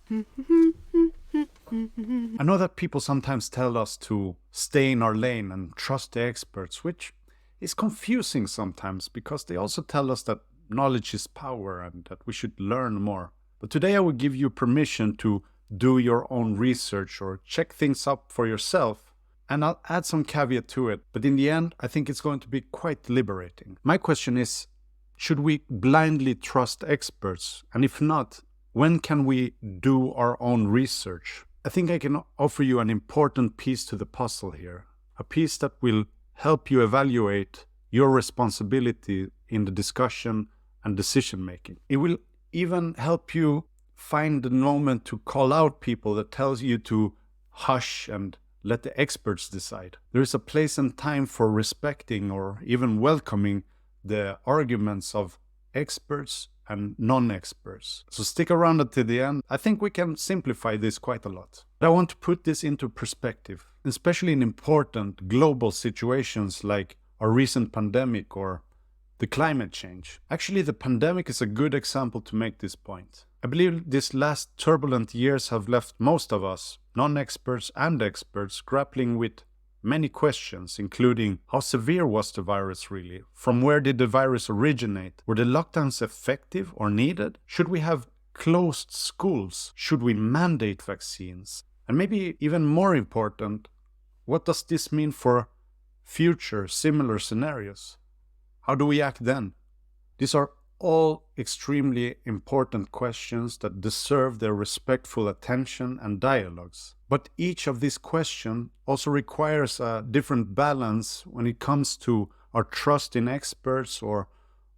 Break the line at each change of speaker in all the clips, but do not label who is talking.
I know that people sometimes tell us to stay in our lane and trust the experts, which is confusing sometimes because they also tell us that knowledge is power and that we should learn more. But today I will give you permission to do your own research or check things up for yourself, and I'll add some caveat to it. But in the end, I think it's going to be quite liberating. My question is, should we blindly trust experts? And if not, when can we do our own research? I think I can offer you an important piece to the puzzle here, a piece that will help you evaluate your responsibility in the discussion and decision making. It will even help you find the moment to call out people that tells you to hush and let the experts decide. There is a place and time for respecting or even welcoming the arguments of experts and non-experts. So stick around until the end. I think we can simplify this quite a lot. But I want to put this into perspective, especially in important global situations like our recent pandemic or the climate change. Actually, the pandemic is a good example to make this point. I believe these last turbulent years have left most of us, non-experts and experts, grappling with many questions, including how severe was the virus really? From where did the virus originate? Were the lockdowns effective or needed? Should we have closed schools? Should we mandate vaccines? And maybe even more important, what does this mean for future similar scenarios? How do we act then? These are all extremely important questions that deserve their respectful attention and dialogues. But each of these questions also requires a different balance when it comes to our trust in experts or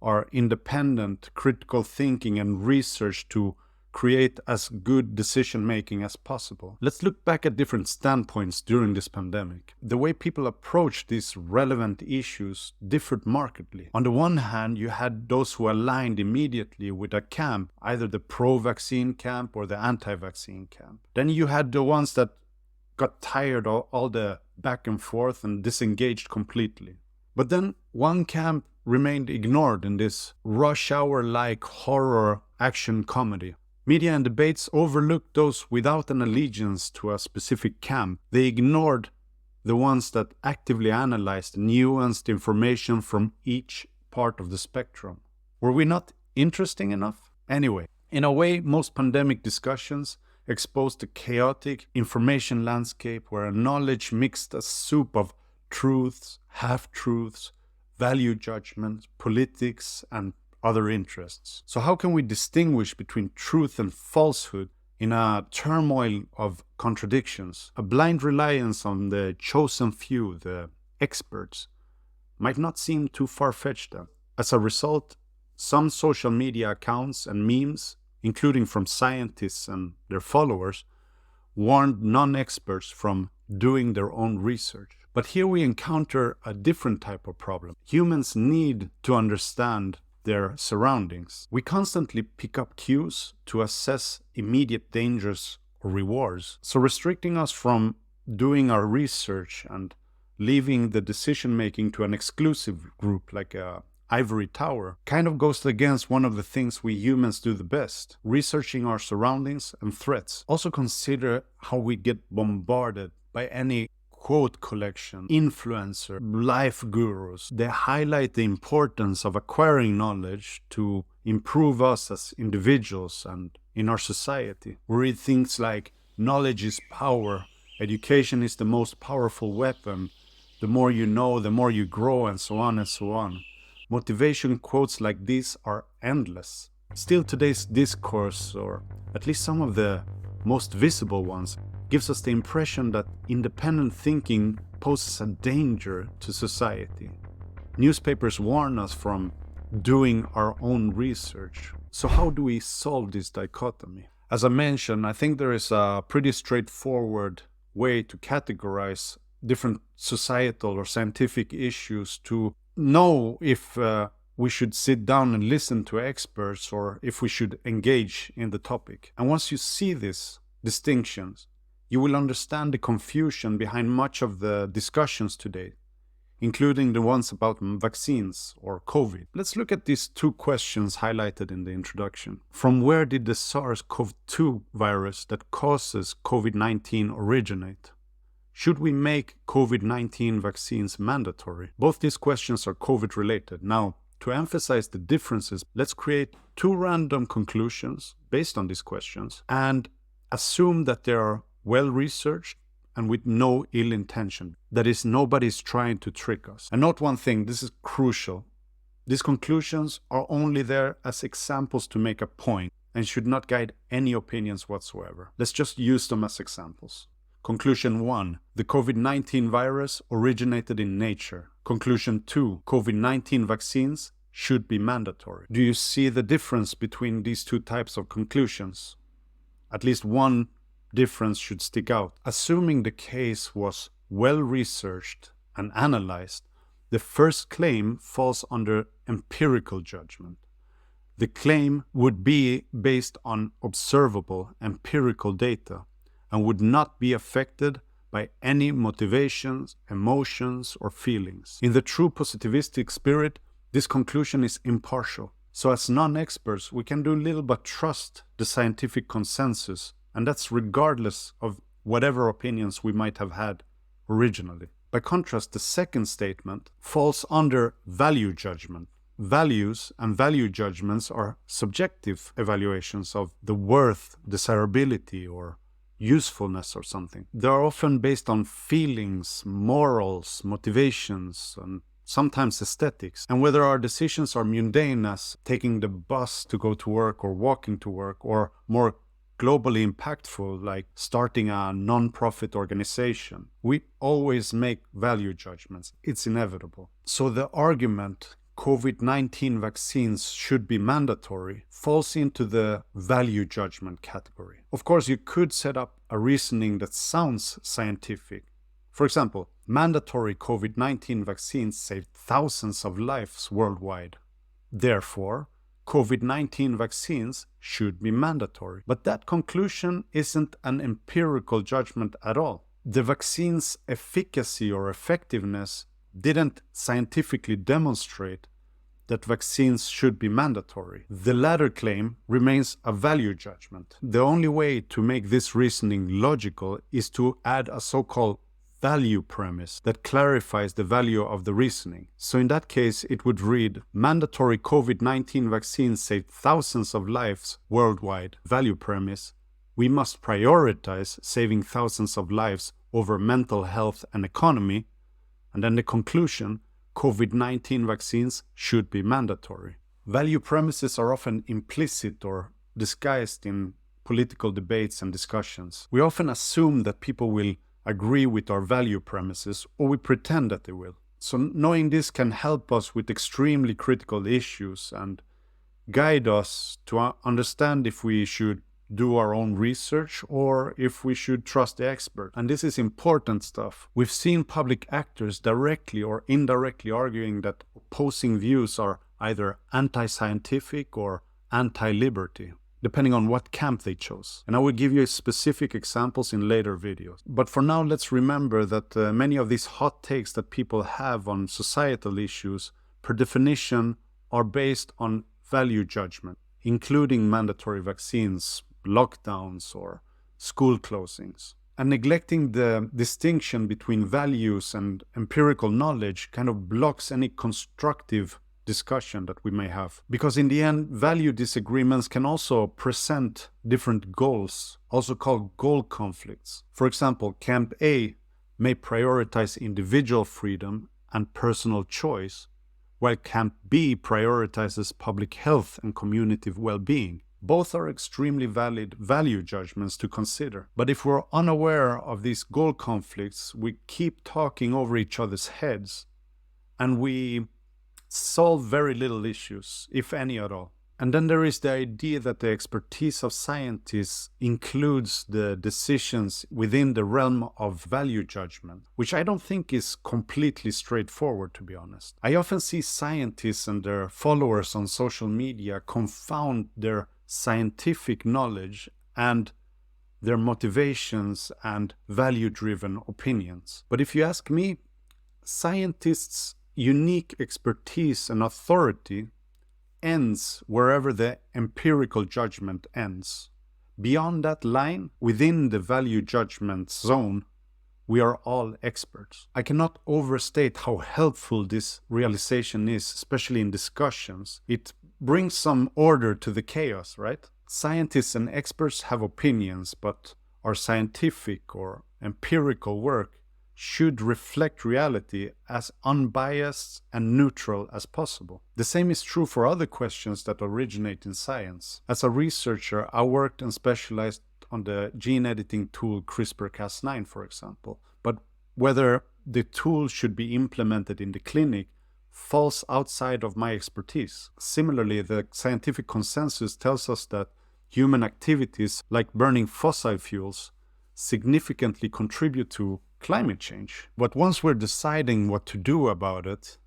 our independent critical thinking and research to create as good decision-making as possible. Let's look back at different standpoints during this pandemic. The way people approached these relevant issues differed markedly. On the one hand, you had those who aligned immediately with a camp, either the pro-vaccine camp or the anti-vaccine camp. Then you had the ones that got tired of all the back and forth and disengaged completely. But then one camp remained ignored in this rush hour-like horror action comedy. Media and debates overlooked those without an allegiance to a specific camp. They ignored the ones that actively analyzed nuanced information from each part of the spectrum. Were we not interesting enough? Anyway, in a way, most pandemic discussions exposed the chaotic information landscape where a knowledge mixed a soup of truths, half-truths, value judgments, politics, and other interests. So how can we distinguish between truth and falsehood in a turmoil of contradictions? A blind reliance on the chosen few, the experts, might not seem too far-fetched then. As a result, some social media accounts and memes, including from scientists and their followers, warned non-experts from doing their own research. But here we encounter a different type of problem. Humans need to understand their surroundings. We constantly pick up cues to assess immediate dangers or rewards. So restricting us from doing our research and leaving the decision-making to an exclusive group like a ivory tower kind of goes against one of the things we humans do the best, researching our surroundings and threats. Also consider how we get bombarded by any quote collection, influencer, life gurus. They highlight the importance of acquiring knowledge to improve us as individuals and in our society. We read things like, knowledge is power, education is the most powerful weapon, the more you know, the more you grow, and so on and so on. Motivation quotes like these are endless. Still, today's discourse, or at least some of the most visible ones, gives us the impression that independent thinking poses a danger to society. Newspapers warn us from doing our own research. So how do we solve this dichotomy? As I mentioned, I think there is a pretty straightforward way to categorize different societal or scientific issues to know if we should sit down and listen to experts or if we should engage in the topic. And once you see these distinctions, you will understand the confusion behind much of the discussions today. including the ones about vaccines or COVID. Let's look at these two questions highlighted in the introduction. From where did the SARS-CoV-2 virus that causes COVID-19 originate? Should we make COVID-19 vaccines mandatory? Both these questions are COVID-related. Now, to emphasize the differences, let's create two random conclusions based on these questions and assume that they are well-researched and with no ill intention. That is, nobody's trying to trick us. And note one thing, this is crucial. These conclusions are only there as examples to make a point and should not guide any opinions whatsoever. Let's just use them as examples. Conclusion 1. The COVID-19 virus originated in nature. Conclusion 2. COVID-19 vaccines should be mandatory. Do you see the difference between these two types of conclusions? At least one difference should stick out. Assuming the case was well researched and analyzed, the first claim falls under empirical judgment. The claim would be based on observable empirical data and would not be affected by any motivations, emotions, or feelings. In the true positivistic spirit, this conclusion is impartial. So as non-experts, we can do little but trust the scientific consensus, and that's regardless of whatever opinions we might have had originally. By contrast, the second statement falls under value judgment. Values and value judgments are subjective evaluations of the worth, desirability, or usefulness or something. They are often based on feelings, morals, motivations, and sometimes aesthetics. And whether our decisions are mundane as taking the bus to go to work or walking to work, or more globally impactful like starting a non-profit organization, we always make value judgments. It's inevitable. So the argument COVID-19 vaccines should be mandatory falls into the value judgment category. Of course, you could set up a reasoning that sounds scientific. For example, mandatory COVID-19 vaccines saved thousands of lives worldwide. Therefore, COVID-19 vaccines should be mandatory. But that conclusion isn't an empirical judgment at all. The vaccine's efficacy or effectiveness didn't scientifically demonstrate that vaccines should be mandatory. The latter claim remains a value judgment. The only way to make this reasoning logical is to add a so-called value premise that clarifies the value of the reasoning. So in that case, it would read, mandatory COVID-19 vaccines saved thousands of lives worldwide. Value premise, we must prioritize saving thousands of lives over mental health and economy. And then the conclusion, COVID-19 vaccines should be mandatory. Value premises are often implicit or disguised in political debates and discussions. We often assume that people will agree with our value premises, or we pretend that they will. So knowing this can help us with extremely critical issues and guide us to understand if we should do our own research or if we should trust the expert. And this is important stuff. We've seen public actors directly or indirectly arguing that opposing views are either anti-scientific or anti-liberty, depending on what camp they chose. And I will give you specific examples in later videos. But for now, let's remember that many of these hot takes that people have on societal issues, per definition, are based on value judgment, including mandatory vaccines, lockdowns, or school closings. And neglecting the distinction between values and empirical knowledge kind of blocks any constructive discussion that we may have. Because in the end, value disagreements can also present different goals, also called goal conflicts. For example, Camp A may prioritize individual freedom and personal choice, while Camp B prioritizes public health and community well-being. Both are extremely valid value judgments to consider. But if we're unaware of these goal conflicts, we keep talking over each other's heads, and we solve very little issues, if any at all. And then there is the idea that the expertise of scientists includes the decisions within the realm of value judgment, which I don't think is completely straightforward, to be honest. I often see scientists and their followers on social media confound their scientific knowledge and their motivations and value-driven opinions. But if you ask me, Scientists' unique expertise and authority ends wherever the empirical judgment ends. Beyond that line, within the value judgment zone, we are all experts. I cannot overstate how helpful this realization is, especially in discussions. It brings some order to the chaos, right? Scientists and experts have opinions, but our scientific or empirical work should reflect reality as unbiased and neutral as possible. The same is true for other questions that originate in science. As a researcher, I worked and specialized on the gene editing tool CRISPR-Cas9, for example. But whether the tool should be implemented in the clinic falls outside of my expertise. Similarly, the scientific consensus tells us that human activities like burning fossil fuels significantly contribute to climate change. But once we're deciding what to do about it,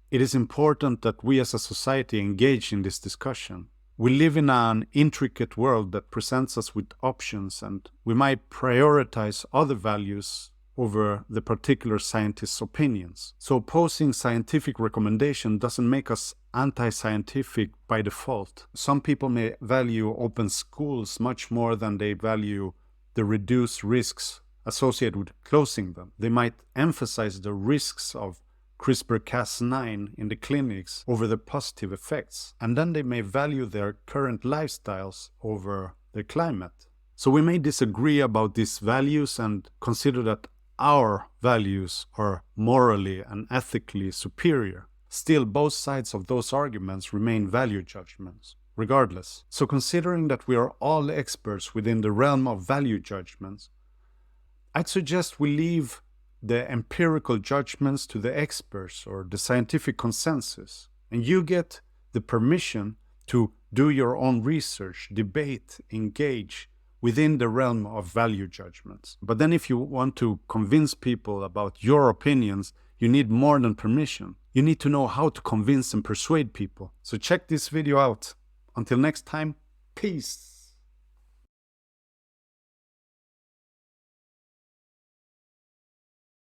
it is important that we as a society engage in this discussion. We live in an intricate world that presents us with options, and we might prioritize other values over the particular scientist's opinions. So opposing scientific recommendation doesn't make us anti-scientific by default. Some people may value open schools much more than they value the reduced risks associated with closing them. They might emphasize the risks of CRISPR-Cas9 in the clinics over the positive effects, and then they may value their current lifestyles over the climate. So we may disagree about these values and consider that our values are morally and ethically superior. Still, both sides of those arguments remain value judgments, regardless. So considering that we are all experts within the realm of value judgments, I'd suggest we leave the empirical judgments to the experts or the scientific consensus, and you get the permission to do your own research, debate, engage within the realm of value judgments. But then if you want to convince people about your opinions, you need more than permission. You need to know how to convince and persuade people. So check this video out. Until next time, peace.